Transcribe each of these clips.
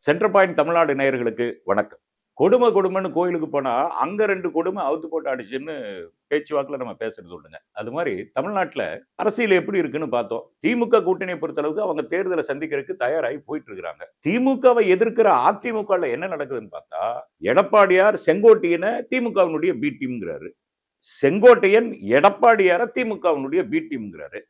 Centre point Tamil Nadu நேயர்களுக்கு வணக்கம். கொடுமைன்னு கோயிலுக்கு போனா, அங்க 2 கொடுமை அவுத்து போட்டு அடிச்சுன்னு பேச்சுவாக்குல நம்ம பேசுறது உண்டுங்க. அது மாரி தமிழ்நாட்டுல அரசியல் எப்படி இருக்குன்னு பார்த்தோம். திமுக கூட்டணிய பொறுத்த அளவுக்கு அவங்க தேர்தல சந்திக்கிறதுக்கு தயாராகி போயிட்டு இருக்காங்க. திமுகவை எதிர்க்கிற அதிமுகல என்ன நடக்குதுன்னு பார்த்தா, எடப்பாடியார் செங்கோட்டையன திமுகவினுடைய பி டீம்ங்கிறாரு. செங்கோட்டையன் எடப்பாடியார திமுகவினுடைய பி டீம்ங்கிறாரு.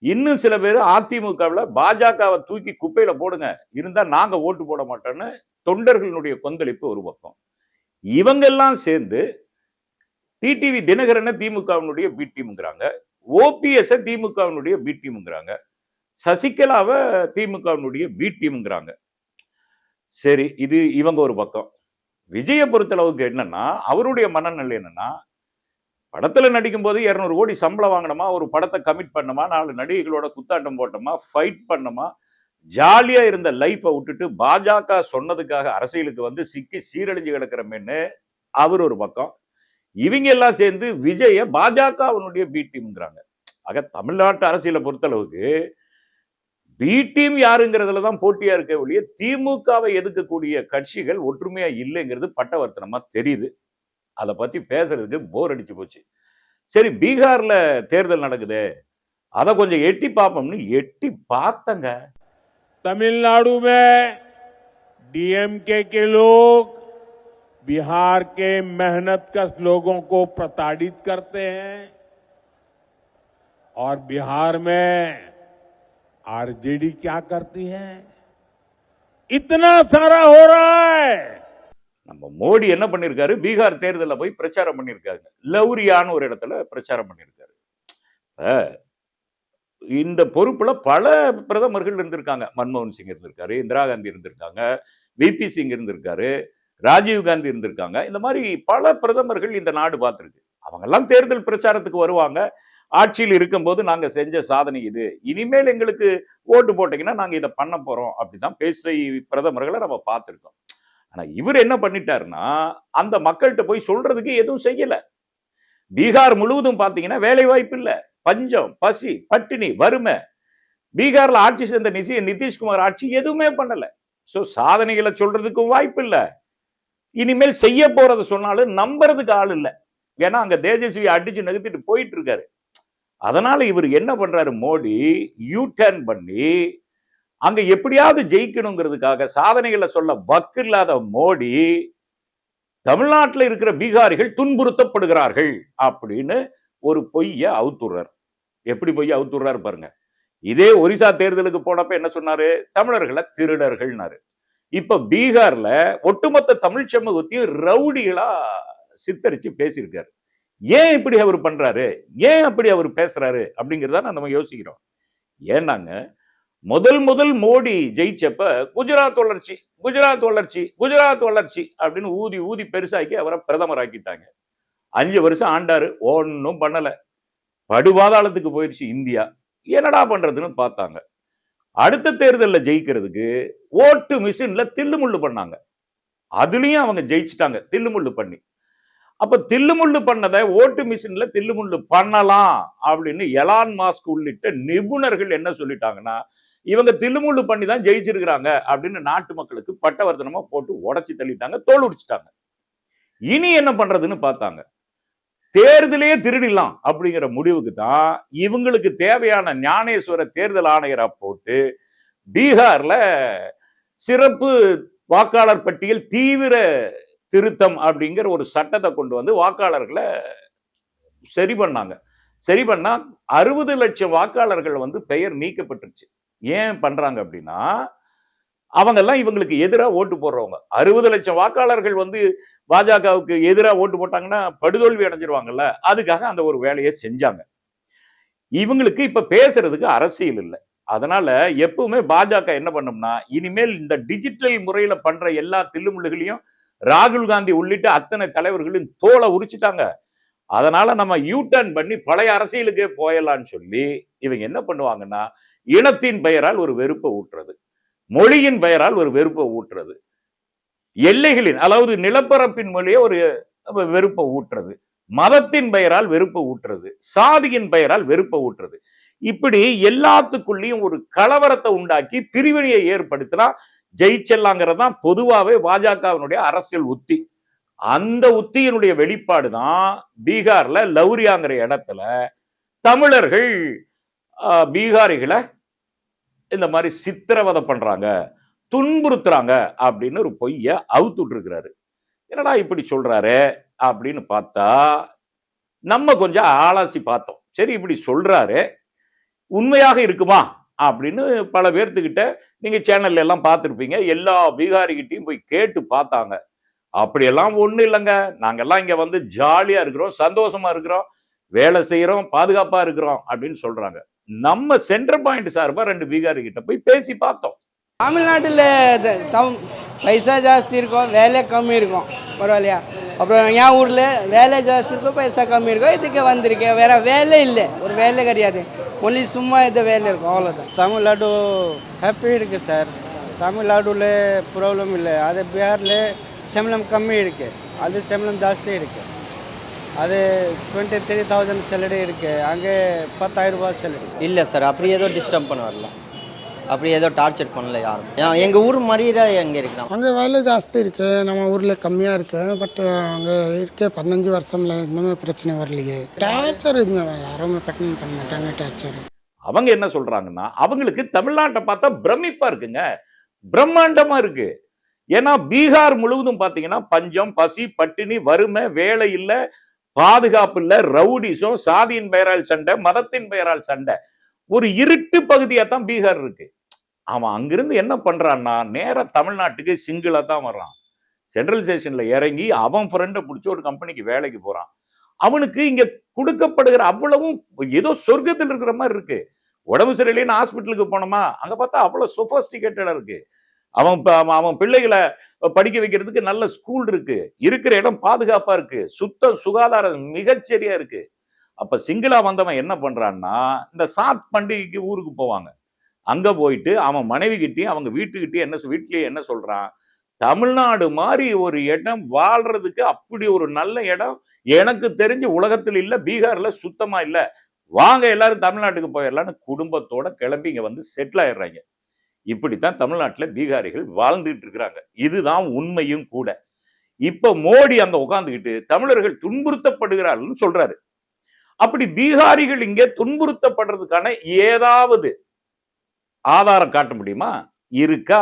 இன்னும் சில பேர் அதிமுகவில் பாஜகவை தூக்கி குப்பையில போடுங்க, இருந்தா நாங்க ஓட்டு போட மாட்டோம்னு தொண்டர்களுடைய கொந்தளிப்பு ஒரு பக்கம். இவங்க எல்லாம் சேர்ந்து டிடிவி தினகரனை திமுகவினுடைய பி டீம்ங்கிறாங்க, ஓபிஎஸ் திமுகவினுடைய பி டீம்ங்கிறாங்க, சசிகலாவை திமுகவினுடைய பி டீம்ங்கிறாங்க. சரி, இது இவங்க ஒரு பக்கம். விஜய பொறுத்தளவுக்கு என்னன்னா, அவருடைய மனநிலை என்னன்னா, படத்துல நடிக்கும் போது 200 கோடி சம்பளம் வாங்கினோமா, ஒரு படத்தை கமிட் பண்ணோமா, 4 நடிகைகளோட குத்தாட்டம் போட்டோமா, ஃபைட் பண்ணோமா, ஜாலியா இருந்த லைஃபை விட்டுட்டு பாஜக சொன்னதுக்காக அரசியலுக்கு வந்து சிக்கி சீரழிஞ்சு கிடக்கிறமேன்னு அவர் ஒரு பக்கம். இவங்க எல்லாம் சேர்ந்து விஜய பாஜகவினுடைய பி டீம்ங்கிறாங்க. ஆக தமிழ்நாட்டு அரசியலை பொறுத்தளவுக்கு பி டீம் யாருங்கிறதுல தான் போட்டியா இருக்க ஒழிய திமுகவை எதிர்க்கக்கூடிய கட்சிகள் ஒற்றுமையா இல்லைங்கிறது பட்டவர்த்தனமா தெரியுது. அதை பத்தி பேசுறதுக்கு போர் அடிச்சு போச்சு. சரி, பீகார்ல தேர்தல் நடக்குது, அதை கொஞ்சம் எட்டி பார்ப்போம்னு எட்டி பார்த்தங்க. तमिलनाडु में डीएमके के लोग बिहार के मेहनतकश लोगों को प्रताड़ित करते हैं और बिहार में आरजेडी क्या करती है? इतना सारा हो रहा है. நம்ம மோடி என்ன பண்ணிருக்காரு, பீகார் தேர்தலில் போய் பிரச்சாரம் பண்ணிருக்காங்க. லௌரியான்னு ஒரு இடத்துல பிரச்சாரம் பண்ணிருக்காரு. இந்த பொறுப்புல பல பிரதமர்கள் இருந்திருக்காங்க. மன்மோகன் சிங் இருந்திருக்காரு, இந்திரா காந்தி இருந்திருக்காங்க, விபி சிங் இருந்திருக்காரு, ராஜீவ் காந்தி இருந்திருக்காங்க. இந்த மாதிரி பல பிரதமர்கள் இந்த நாடு பார்த்திருக்கு. அவங்க எல்லாம் தேர்தல் பிரச்சாரத்துக்கு வருவாங்க. ஆட்சியில் இருக்கும்போது நாங்க செஞ்ச சாதனை இது, இனிமேல் எங்களுக்கு ஓட்டு போட்டீங்கன்னா நாங்க இதை பண்ண போறோம் அப்படிதான் பேச பிரதமர்களை நம்ம பார்த்திருக்கோம். ஆனா இவர் என்ன பண்ணிட்டாருன்னா, அந்த மக்கள்கிட்ட போய் சொல்றதுக்கு எதுவும் செய்யல. பீகார் முழுவதும் பாத்தீங்கன்னா வேலை வாய்ப்பு இல்ல, பஞ்சம், பசி, பட்டினி, வறுமை. பீகார்ல ஆட்சி சேர்ந்த நிதிஷ்குமார் ஆட்சி எதுவுமே பண்ணல. சோ சாதனைகளை சொல்றதுக்கும் வாய்ப்பு இல்ல. இனிமேல் செய்ய போறதை சொன்னாலும் நம்புறதுக்கு ஆள் இல்ல. ஏன்னா அங்க தேஜஸ்வி அடிச்சு நகர்த்திட்டு போயிட்டு இருக்காரு. அதனால இவர் என்ன பண்றாரு, மோடி யூ டர்ன் பண்ணி அங்க எப்படியாவது ஜெயிக்கணுங்கிறதுக்காக சாதனைகளை சொல்ல வக்கு இல்லாத மோடி தமிழ்நாட்டில் இருக்கிற பீகாரிகள் துன்புறுத்தப்படுகிறார்கள் அப்படின்னு ஒரு பொய்ய அவுத்துறார். எப்படி பொய்ய அவுத்துறாரு பாருங்க. இதே ஒரிசா தேர்தலுக்கு போனப்ப என்ன சொன்னாரு, தமிழர்களை திருடர்கள்னாரு. இப்ப பீகார்ல ஒட்டுமொத்த தமிழ் சமூகத்தையும் ரவுடிகளா சித்தரிச்சு பேசியிருக்காரு. ஏன் இப்படி அவர் பண்றாரு, ஏன் அப்படி அவர் பேசுறாரு அப்படிங்கிறத நம்ம யோசிக்கிறோம். ஏன்னாங்க, முதல் மோடி ஜெயிச்சப்ப குஜராத் வளர்ச்சி, குஜராத் வளர்ச்சி, குஜராத் வளர்ச்சி அப்படின்னு ஊதி ஊதி பெருசாக்கி அவரை பிரதமர் ஆக்கிட்டாங்க. 5 வருஷம் ஆண்டாரு, ஒன்னும் பண்ணல. படுபாதாளத்துக்கு போயிடுச்சு இந்தியா. என்னடா பண்றதுன்னு பார்த்தாங்க. அடுத்த தேர்தலில் ஜெயிக்கிறதுக்கு ஓட்டு மிஷின்ல தில்லுமுள்ளு பண்ணாங்க. அதுலயும் அவங்க ஜெயிச்சுட்டாங்க தில்லுமுள்ளு பண்ணி. அப்ப தில்லுமுள்ளு பண்ணதை ஓட்டு மிஷின்ல தில்லுமுள்ளு பண்ணலாம் அப்படின்னு எலான் மாஸ்க் உள்ளிட்ட நிபுணர்கள் என்ன சொல்லிட்டாங்கன்னா, இவங்க தில்லுமுள்ளு பண்ணி தான் ஜெயிச்சிருக்கிறாங்க அப்படின்னு நாட்டு மக்களுக்கு பட்டவர்த்தனமா போட்டு உடைச்சு தள்ளிட்டாங்க, தோல் உடிச்சிட்டாங்க. இனி என்ன பண்றதுன்னு பார்த்தாங்க. தேர்தலே திருடிடலாம் அப்படிங்கிற முடிவுக்கு தான் இவங்களுக்கு தேவையான ஞானேஸ்வர தேர்தல் ஆணையரா போட்டு பீகார்ல சிறப்பு வாக்காளர் பட்டியல் தீவிர திருத்தம் அப்படிங்கிற ஒரு சட்டத்தை கொண்டு வந்து வாக்காளர்களை சரி பண்ணாங்க. சரி பண்ணா 60 லட்சம் வாக்காளர்கள் வந்து பெயர் நீக்கப்பட்டுருச்சு. ஏன் பண்றாங்க அப்படின்னா, அவங்க எல்லாம் இவங்களுக்கு எதிராக ஓட்டு போடுறவங்க. 60 லட்சம் வாக்காளர்கள் வந்து பாஜகவுக்கு எதிராக ஓட்டு போட்டாங்கன்னா படுதோல்வி அடைஞ்சிருவாங்கல்ல, அதுக்காக அந்த ஒரு வேலையை செஞ்சாங்க. இவங்களுக்கு இப்ப பேசுறதுக்கு அரசியல் இல்லை. அதனால எப்பவுமே பாஜக என்ன பண்ணும்னா, இனிமேல் இந்த டிஜிட்டல் முறையில பண்ற எல்லா தில்லுமுள்ளுகளையும் ராகுல் காந்தி உள்ளிட்ட அத்தனை தலைவர்களின் தோலை உரிச்சிட்டாங்க. அதனால நம்ம யூ டர்ன் பண்ணி பழைய அரசியலுக்கே போயலான்னு சொல்லி இவங்க என்ன பண்ணுவாங்கன்னா, இனத்தின் பெயரால் ஒரு வெறுப்பை ஊட்டுறது, மொழியின் பெயரால் ஒரு வெறுப்பை ஊட்டுறது, எல்லைகளின் அதாவது நிலப்பரப்பின் மொழியே ஒரு வெறுப்பை ஊட்டுறது, மதத்தின் பெயரால் வெறுப்பை ஊட்டுறது, சாதியின் பெயரால் வெறுப்பை ஊட்டுறது. இப்படி எல்லாத்துக்குள்ளேயும் ஒரு கலவரத்தை உண்டாக்கி பிரிவினையை ஏற்படுத்தினா ஜெயிச்சல்லாங்கிறது தான் பொதுவாகவே பாஜகவினுடைய அரசியல் உத்தி. அந்த உத்தியினுடைய வெளிப்பாடு தான் பீகார்ல லௌரியாங்கிற இடத்துல தமிழர்கள் பீகாரிகளை இந்த மாதிரி சித்திரவதை பண்றாங்க, துன்புறுத்துறாங்க அப்படின்னு ஒரு பொய்ய அவுத்துட்டு இருக்கிறாரு. என்னடா இப்படி சொல்றாரு அப்படின்னு பார்த்தா நம்ம கொஞ்சம் ஆளாசி பார்த்தோம். சரி இப்படி சொல்றாரு, உண்மையாக இருக்குமா அப்படின்னு பல பேர்த்துக்கிட்ட நீங்க சேனல்ல எல்லாம் பார்த்திருப்பீங்க. எல்லா பீகாரிகிட்டையும் போய் கேட்டு பார்த்தாங்க. அப்படியெல்லாம் ஒண்ணும் இல்லைங்க, நாங்கெல்லாம் இங்க வந்து ஜாலியா இருக்கிறோம், சந்தோஷமா இருக்கிறோம், வேலை செய்யறோம், பாதுகாப்பா இருக்கிறோம் அப்படின்னு சொல்றாங்க. நம்ம சென்டர் பாயிண்ட் சார்பா 2 பீகாரி கிட்ட போய் பேசி பார்த்தோம். தமிழ்நாட்டில் பைசா ஜாஸ்தி இருக்கும், வேலை கம்மி இருக்கும், பரவாயில்லையா? அப்புறம் என் ஊரில் வேலை ஜாஸ்தி இருக்கும், பைசா கம்மி இருக்கும். இதுக்கு வந்திருக்கேன், வேற வேலை இல்லை, ஒரு வேலை கிடையாது, ஒன்லி சும்மா இந்த வேலை இருக்கும், அவ்வளோதான். தமிழ்நாடு ஹாப்பி இருக்குது சார். தமிழ்நாடுல ப்ராப்ளம் இல்லை. அது பீகாரில் சம்பளம் கம்மி இருக்குது, அது சம்பளம் ஜாஸ்தி இருக்குது. அது 23,000 சேலரி இருக்குது, அங்கே 10,000 ரூபாய் சேலரி. இல்லை சார், அப்படி ஏதோ டிஸ்டர்ப் பண்ண வரல, அப்படி ஏதோ டார்ச்சர் பண்ணல யாரும். எங்கள் ஊர் மாதிரியே எங்கே இருக்கிறோம். அங்கே வேலை ஜாஸ்தி இருக்குது, நம்ம ஊரில் கம்மியாக இருக்குது. பட் அங்கே இருக்க 15 வருஷம்ல இன்னுமே பிரச்சனை வரலையே. டார்ச்சர் இதுங்க, யாருமே பட்டன் பண்ண மாட்டாங்க டார்ச்சர். அவங்க என்ன சொல்றாங்கன்னா, அவங்களுக்கு தமிழ்நாட்டை பார்த்தா பிரமிப்பா இருக்குங்க, பிரம்மாண்டமா இருக்கு. ஏன்னா பீகார் முழுவதும் பாத்தீங்கன்னா பஞ்சம், பசி, பட்டினி, வறுமை, வேலை இல்ல, பாதுகாப்பு இல்ல, ரவுடிசம், சாதியின் பெயரால் சண்டை, மதத்தின் பெயரால் சண்டை, ஒரு இருட்டு பகுதியா தான் பீகார் இருக்கு. அவன் அங்கிருந்து என்ன பண்றான்னா, நேரா தமிழ்நாட்டுக்கு சிங்கிளா தான் வர்றான். சென்ட்ரல் ஸ்டேஷன்ல இறங்கி அவன் ஃப்ரெண்டை பிடிச்சி ஒரு கம்பெனிக்கு வேலைக்கு போறான். அவனுக்கு இங்க கொடுக்கப்படுகிற அவ்வளவும் ஏதோ சொர்க்கத்தில் இருக்கிற மாதிரி இருக்கு. உடம்பு சரியில்லைன்னு ஹாஸ்பிட்டலுக்கு போனோமா, அங்க பார்த்தா அவ்வளவு சொபஸ்டிகேட்டடா இருக்கு. அவன் பிள்ளைகளை படிக்க வைக்கிறதுக்கு நல்ல ஸ்கூல் இருக்கு, இருக்கிற இடம் பாதுகாப்பா இருக்கு, சுத்த சுகாதாரம் மிகச்சரியா இருக்கு. அப்ப சிங்கிளா வந்தவன் என்ன பண்றான்னா, இந்த சாத் பண்டிகைக்கு ஊருக்கு போவாங்க. அங்க போயிட்டு அவன் மனைவி கிட்டயும் அவங்க வீட்டுக்கிட்டயும் வீட்லயே என்ன சொல்றான், தமிழ்நாடு மாதிரி ஒரு இடம் வாழ்றதுக்கு அப்படி ஒரு நல்ல இடம் எனக்கு தெரிஞ்சு உலகத்தில் இல்ல, பீகார்ல சுத்தமா இல்ல, வாங்க எல்லாரும் தமிழ்நாட்டுக்கு போயிடலான்னு குடும்பத்தோட கிளம்பி இங்க வந்து செட்டில் ஆயிடுறாங்க. இப்படித்தான் தமிழ்நாட்டுல பீகாரிகள் வாழ்ந்துட்டு இருக்கிறாங்க. இதுதான் உண்மையும் கூட. இப்ப மோடி அங்க உட்கார்ந்துகிட்டு தமிழர்கள் துன்புறுத்தப்படுகிறார்கள் சொல்றாரு. அப்படி பீகாரிகள் இங்கே துன்புறுத்தப்படுறதுக்கான ஏதாவது ஆதாரம் காட்ட முடியுமா? இருக்கா?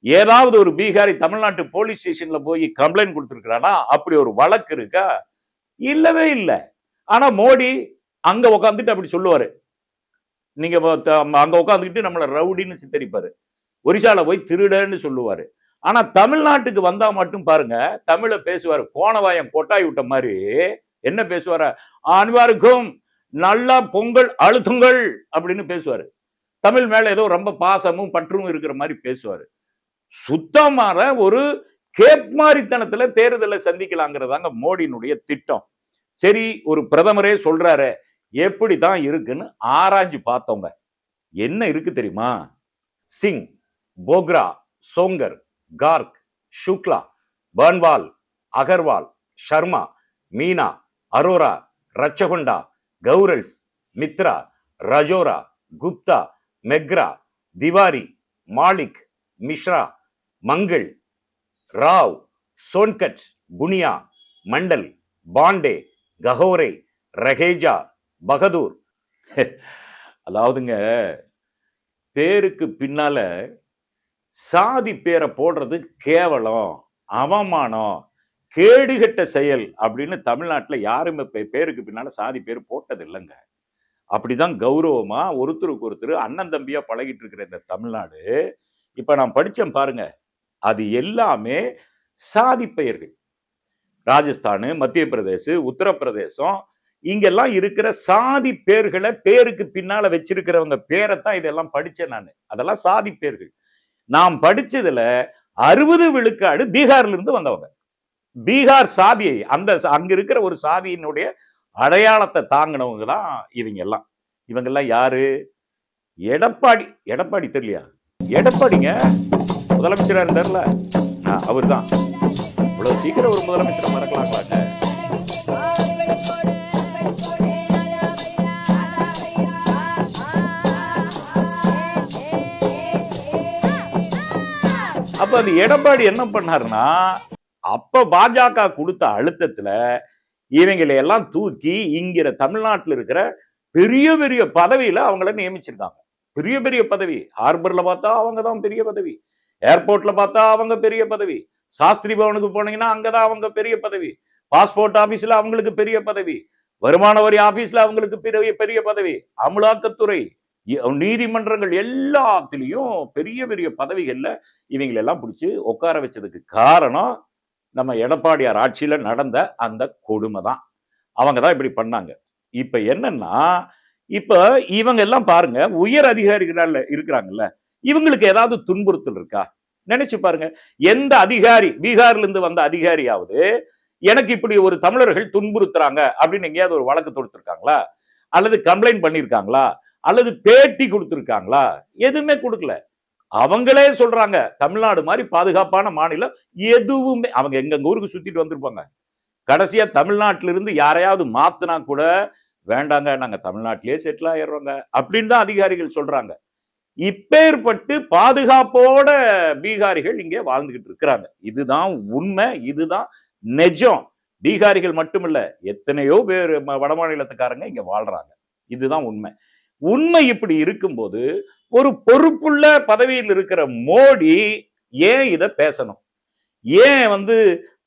ஏதாவது ஒரு பீகாரி தமிழ்நாட்டு போலீஸ் ஸ்டேஷன்ல போய் கம்ப்ளைண்ட் கொடுத்திருக்கிறானா? அப்படி ஒரு வழக்கு இருக்கா? இல்லவே இல்லை. ஆனா மோடி அங்க உட்காந்துட்டு அப்படி சொல்லுவாரு. நீங்க அங்க உட்காந்துக்கிட்டு நம்மள ரவுடின்னு சித்தரிப்பாரு. ஒரிசால போய் திருடன்னு சொல்லுவாரு. ஆனா தமிழ்நாட்டுக்கு வந்தா மட்டும் பாருங்க, தமிழ பேசுவாரு. கோணவாயம் கொட்டாய் விட்ட மாதிரி என்ன பேசுவாரு? அனைவருக்கும் நல்லா பொங்கல் அழுத்துங்கள் அப்படின்னு பேசுவாரு. தமிழ் மேல ஏதோ ரொம்ப பாசமும் பற்றும் இருக்கிற மாதிரி பேசுவாரு. சுத்தமான ஒரு கேப்மாரித்தனத்துல தேர்தலை சந்திக்கலாங்கிறதாங்க மோடியினுடைய திட்டம். சரி, ஒரு பிரதமரே சொல்றாரு, எப்படிதான் இருக்குன்னு ஆராய்ஞ்சு பார்த்தவங்க. என்ன இருக்கு தெரியுமா? சிங், போக்ரா, சோங்கர், கார்க், சுக்லா, பன்வால், அகர்வால், சர்மா, மீனா, அரோரா, ரச்சகொண்டா, கௌரல்ஸ், மித்ரா, ரஜோரா, குப்தா, மெக்ரா, திவாரி, மாலிக், மிஸ்ரா, மங்கள், ராவ், சோன்கட், புனியா, மண்டல், பாண்டே, கஹோரே, ரஹேஜா, பகதூர். அதாவதுங்க, பேருக்கு பின்னால சாதி பேரை போடுறது கேவலம், அவமானம், கேடுகட்ட செயல் அப்படின்னு தமிழ்நாட்டுல யாருமே பேருக்கு பின்னால சாதி பேர் போட்டது இல்லைங்க. அப்படிதான் கௌரவமா ஒருத்தருக்கு ஒருத்தர் அண்ணன் தம்பியா பழகிட்டு இருக்கிற இந்த தமிழ்நாடு, இப்ப நான் படிச்சேன் பாருங்க, அது எல்லாமே சாதி பெயர்கள். ராஜஸ்தான், மத்திய பிரதேச, உத்தரப்பிரதேசம், இங்கெல்லாம் இருக்கிற சாதி பேர்களை பேருக்கு பின்னால வச்சிருக்கிறவங்க பேரைத்தான் இதெல்லாம் படிச்சேன் நான். அதெல்லாம் சாதி பேர்கள். நாம் படிச்சதுல 60 விழுக்காடு பீகார்ல இருந்து வந்தவங்க. பீகார் சாதியை அங்க இருக்கிற ஒரு சாதியினுடைய அடையாளத்தை தாங்கினவங்க தான் இவங்க எல்லாம். இவங்க எல்லாம் யாரு? எடப்பாடி. எடப்பாடி தெரியலையா? எடப்பாடிங்க முதலமைச்சரா இருந்தார்ல, அவர் தான். இவ்வளவு சீக்கிரம் ஒரு முதலமைச்சரை மறக்கலாங்களாங்க? அது எடப்பாடி என்ன பண்ணாருன்னா, அப்ப பாஜக கொடுத்த அழுத்தத்துல இவங்களை எல்லாம் தூக்கி இங்கிற தமிழ்நாட்டில் இருக்கிற பெரிய பெரிய பதவியில அவங்கள நியமிச்சிருக்காங்க. பெரிய பெரிய பதவி. ஹார்பர்ல பார்த்தா அவங்க தான் பெரிய பதவி. ஏர்போர்ட்ல பார்த்தா அவங்க பெரிய பதவி. சாஸ்திரி பவனுக்கு போனீங்கன்னா அங்கதான் அவங்க பெரிய பதவி. பாஸ்போர்ட் ஆபீஸ்ல அவங்களுக்கு பெரிய பதவி. வருமான வரி ஆபீஸ்ல அவங்களுக்கு பெரிய பெரிய பதவி. அமலாக்கத்துறை, நீதிமன்றங்கள் எல்லாத்திலையும் பெரிய பெரிய பதவிகள்ல இவங்களை எல்லாம் பிடிச்சு உட்கார வச்சதுக்கு காரணம் நம்ம எடப்பாடியார் ஆட்சியில நடந்த அந்த கொடுமை தான். அவங்க தான் இப்படி பண்ணாங்க. இப்ப என்னன்னா, இப்ப இவங்க எல்லாம் பாருங்க, உயர் அதிகாரிகள் இருக்கிறாங்கல்ல, இவங்களுக்கு ஏதாவது துன்புறுத்தல் இருக்கா? நினைச்சு பாருங்க. எந்த அதிகாரி, பீகார்ல இருந்து வந்த அதிகாரியாவது எனக்கு இப்படி ஒரு தமிழர்கள் துன்புறுத்துறாங்க அப்படின்னு எங்கேயாவது ஒரு வழக்கு தொடுத்திருக்காங்களா? அல்லது கம்ப்ளைண்ட் பண்ணிருக்காங்களா? அல்லது பேட்டி கொடுத்திருக்காங்களா? எதுவுமே கொடுக்கல. அவங்களே சொல்றாங்க, தமிழ்நாடு மாதிரி பாதுகாப்பான மாநிலம் எதுவுமே. அவங்க எங்க ஊருக்கு சுத்திட்டு வந்திருப்பாங்க. கடைசியா தமிழ்நாட்டில இருந்து யாரையாவது மாத்துனா கூட வேண்டாங்க, நாங்க தமிழ்நாட்டிலேயே செட்டில் ஆயிடுறோங்க அப்படின்னு தான் அதிகாரிகள் சொல்றாங்க. இப்பேற்பட்டு பாதுகாப்போட பீகாரிகள் இங்கே வாழ்ந்துகிட்டு இருக்கிறாங்க. இதுதான் உண்மை, இதுதான் நிஜம். பீகாரிகள் மட்டுமில்ல, எத்தனையோ பேர் வட மாநிலத்துக்காரங்க இங்க வாழ்றாங்க. இதுதான் உண்மை. உண்மை இப்படி இருக்கும்போது ஒரு பொறுப்புள்ள பதவியில் இருக்கிற மோடி ஏன் இத பேசணும்? ஏன்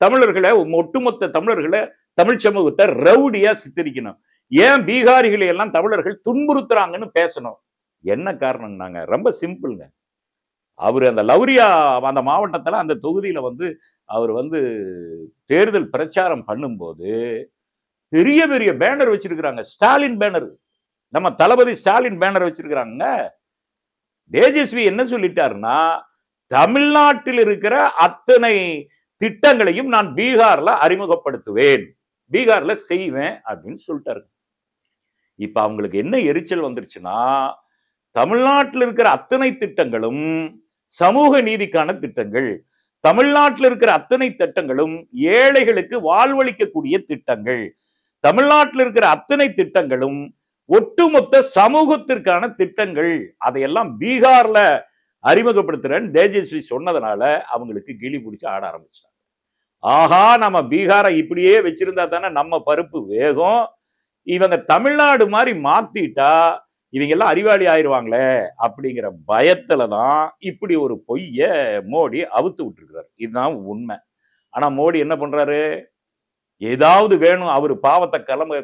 தமிழர்களை, ஒட்டுமொத்த தமிழர்களை, தமிழ் சமூகத்தை ரவுடியா சித்தரிக்கணும்? ஏன் பீகாரிகளை எல்லாம் தமிழர்கள் துன்புறுத்துறாங்கன்னு பேசணும்? என்ன காரணம்னாங்க, ரொம்ப சிம்பிள்ங்க. அவரு அந்த லௌரியா அந்த மாவட்டத்துல அந்த தொகுதியில அவர் தேர்தல் பிரச்சாரம் பண்ணும்போது பெரிய பெரிய பேனர் வச்சிருக்கிறாங்க. ஸ்டாலின் பேனர், நம்ம தளபதி ஸ்டாலின் பேனர் வச்சிருக்கிறாங்க. தேஜஸ்வி என்ன சொல்லிட்டாருன்னா, தமிழ்நாட்டில் இருக்கிற அத்தனை திட்டங்களையும் நான் பீகார்ல அறிமுகப்படுத்துவேன், பீகார்ல செய்வேன் அப்படின்னு சொல்லிட்டாரு. இப்ப அவங்களுக்கு என்ன எரிச்சல் வந்துருச்சுன்னா, தமிழ்நாட்டில் இருக்கிற அத்தனை திட்டங்களும் சமூக நீதிக்கான திட்டங்கள், தமிழ்நாட்டில் இருக்கிற அத்தனை திட்டங்களும் ஏழைகளுக்கு வாழ்வளிக்கக்கூடிய திட்டங்கள், தமிழ்நாட்டில் இருக்கிற அத்தனை திட்டங்களும் ஒட்டுமொத்த சமூகத்திற்கான திட்டங்கள், அதையெல்லாம் பீகார்ல அறிமுகப்படுத்துறேன்னு தேஜஸ்வி சொன்னதுனால அவங்களுக்கு கிளி பிடிச்சு ஆட ஆரம்பிச்சாங்க. ஆஹா, நம்ம பீகாரை இப்படியே வச்சிருந்தா தானே நம்ம பருப்பு வேகும், இவங்க தமிழ்நாடு மாதிரி மாத்திட்டா இவங்க எல்லாம் அறிவாளி ஆயிடுவாங்களே அப்படிங்கிற பயத்துலதான் இப்படி ஒரு பொய்ய மோடி அவுத்து விட்டுருக்கிறார். இதுதான் உண்மை. ஆனா மோடி என்ன பண்றாரு, ஏதாவது வேணும், அவரு பாவத்தை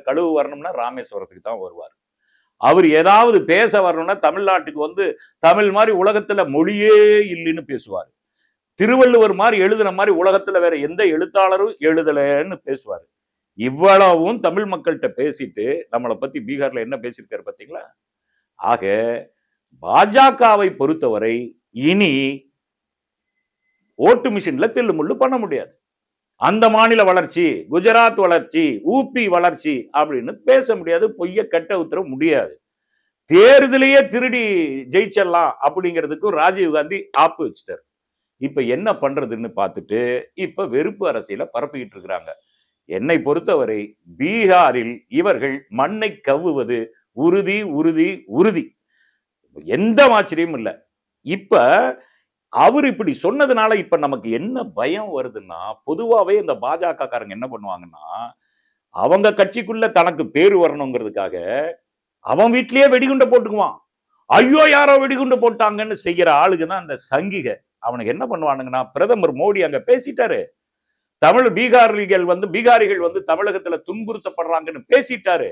கழுவு வரணும்னா ராமேஸ்வரத்துக்கு தான் வருவார். அவர் ஏதாவது பேச வரணும்னா தமிழ்நாட்டுக்கு தமிழ் மாதிரி உலகத்துல மொழியே இல்லைன்னு பேசுவார். திருவள்ளுவர் மாதிரி எழுதுன மாதிரி உலகத்துல வேற எந்த எழுத்தாளரும் எழுதலன்னு பேசுவார். இவ்வளவும் தமிழ் மக்கள்கிட்ட பேசிட்டு நம்மளை பத்தி பீகார்ல என்ன பேசியிருக்காரு பாத்தீங்களா? ஆக பாஜகவை பொறுத்தவரை இனி ஓட்டு மிஷின்ல தில்லு முள்ளு பண்ண முடியாது. அந்த மாநில வளர்ச்சி, குஜராத் வளர்ச்சி, ஊபி வளர்ச்சி அப்படின்னு பேச முடியாது, பொய்ய கட்ட உத்தர முடியாது. தேர்தலையே திருடி ஜெயிச்சிடலாம் அப்படிங்கிறதுக்கும் ராஜீவ்காந்தி ஆப்பு வச்சுட்டாரு. இப்ப என்ன பண்றதுன்னு பார்த்துட்டு இப்ப வெறுப்பு அரசியல பரப்பிக்கிட்டு இருக்கிறாங்க. என்னை பொறுத்தவரை பீகாரில் இவர்கள் மண்ணை கவ்வுவது உறுதி உறுதி உறுதி, எந்த ஆச்சரியமும் இல்லை. இப்ப அவர் இப்படி சொன்னதுனால இப்ப நமக்கு என்ன பயம் வருதுன்னா, பொதுவாவே இந்த பாஜக காரங்க என்ன பண்ணுவாங்கன்னா, அவங்க கட்சிக்குள்ள தனக்கு பேரு வரணுங்கிறதுக்காக அவன் வீட்லயே வெடிகுண்டை போட்டுக்குவான். ஐயோ யாரோ வெடிகுண்டு போட்டாங்கன்னு செய்யற ஆளுக்கு தான் அந்த சங்கிக. அவனுக்கு என்ன பண்ணுவானுங்கன்னா, பிரதமர் மோடி அங்க பேசிட்டாரு, பீகாரிகள் தமிழகத்துல துன்புறுத்தப்படுறாங்கன்னு பேசிட்டாரு,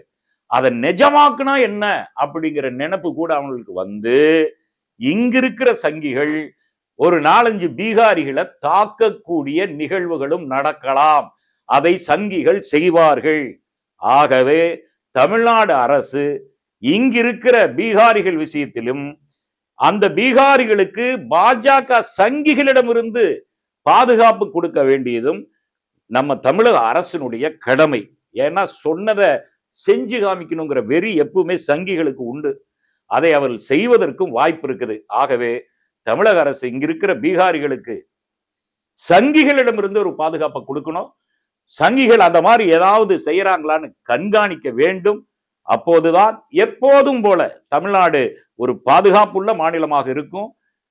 அதை நிஜமாக்குனா என்ன அப்படிங்கிற நினைப்பு கூட அவங்களுக்கு இங்க இருக்கிற சங்கிகள் ஒரு 4-5 பீகாரிகளை தாக்கக்கூடிய நிகழ்வுகளும் நடக்கலாம். அதை சங்கிகள் செய்வார்கள். ஆகவே தமிழ்நாடு அரசு இங்கிருக்கிற பீகாரிகள் விஷயத்திலும் அந்த பீகாரிகளுக்கு பாஜக சங்கிகளிடமிருந்து பாதுகாப்பு கொடுக்க வேண்டியதும் நம்ம தமிழக அரசினுடைய கடமை. ஏன்னா சொன்னதை செஞ்சு காமிக்கணுங்கிற வெறி எப்பவுமே சங்கிகளுக்கு உண்டு. அதை அவர்கள் செய்வதற்கும் வாய்ப்பு இருக்குது. ஆகவே தமிழக அரசு இங்க இருக்கிற பீகாரிகளுக்கு சங்கிகளிடமிருந்து ஒரு பாதுகாப்பை கொடுக்கணும். சங்கிகள் அந்த மாதிரி ஏதாவது செய்யறாங்களான்னு கண்காணிக்க வேண்டும். அப்போதுதான் எப்போதும் போல தமிழ்நாடு ஒரு பாதுகாப்புள்ள மாநிலமாக இருக்கும்,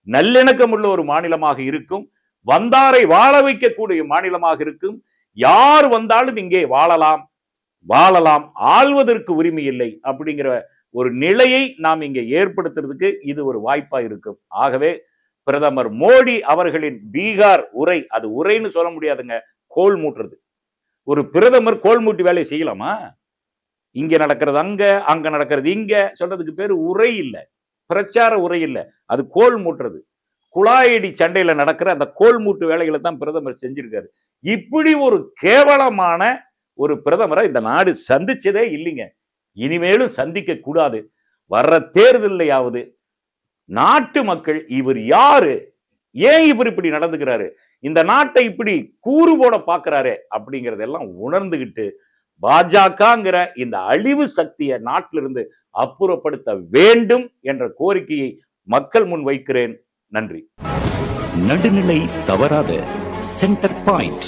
நல்லிணக்கம் உள்ள ஒரு மாநிலமாக இருக்கும். வந்தாரை வாழ வைக்கக்கூடிய மாநிலமாக இருக்கும். யார் வந்தாலும் இங்கே வாழலாம், ஆள்வதற்கு உரிமை இல்லை அப்படிங்கிற ஒரு நிலையை நாம் இங்கே ஏற்படுத்துறதுக்கு இது ஒரு வாய்ப்பா இருக்கும். ஆகவே பிரதமர் மோடி அவர்களின் பீகார் உரை, அது உரைன்னு சொல்ல முடியாதுங்க, கோல் மூட்டுறது. ஒரு பிரதமர் கோல் மூட்டி வேலையை செய்யலாமா? இங்க நடக்கிறது அங்க நடக்கிறது இங்க சொல்றதுக்கு பேரு உரை இல்ல, பிரச்சார உரை இல்ல, அது கோல் மூட்டுறது. குழாயடி சண்டையில நடக்கிற அந்த கோல் மூட்டு வேலைகளை தான் பிரதமர் செஞ்சிருக்காரு. இப்படி ஒரு கேவலமான ஒரு பிரதமரை இந்த நாடு சந்திச்சதே இல்லைங்க, இனிமேலும் சந்திக்க கூடாது. வர்ற தேர்தலையாவது நாட்டு மக்கள் இவர் யாரு, ஏன் இவர் இப்படி நடந்துக்கிறாரு, இந்த நாட்டை இப்படி கூறு போட பாக்குறாரு அப்படிங்கறதெல்லாம் உணர்ந்துகிட்டு பாஜகங்கிற இந்த அழிவு சக்தியை நாட்டிலிருந்து அப்புறப்படுத்த வேண்டும் என்ற கோரிக்கையை மக்கள் முன் வைக்கிறேன். நன்றி. நடுநிலை தவறாத சென்டர் பாயிண்ட்.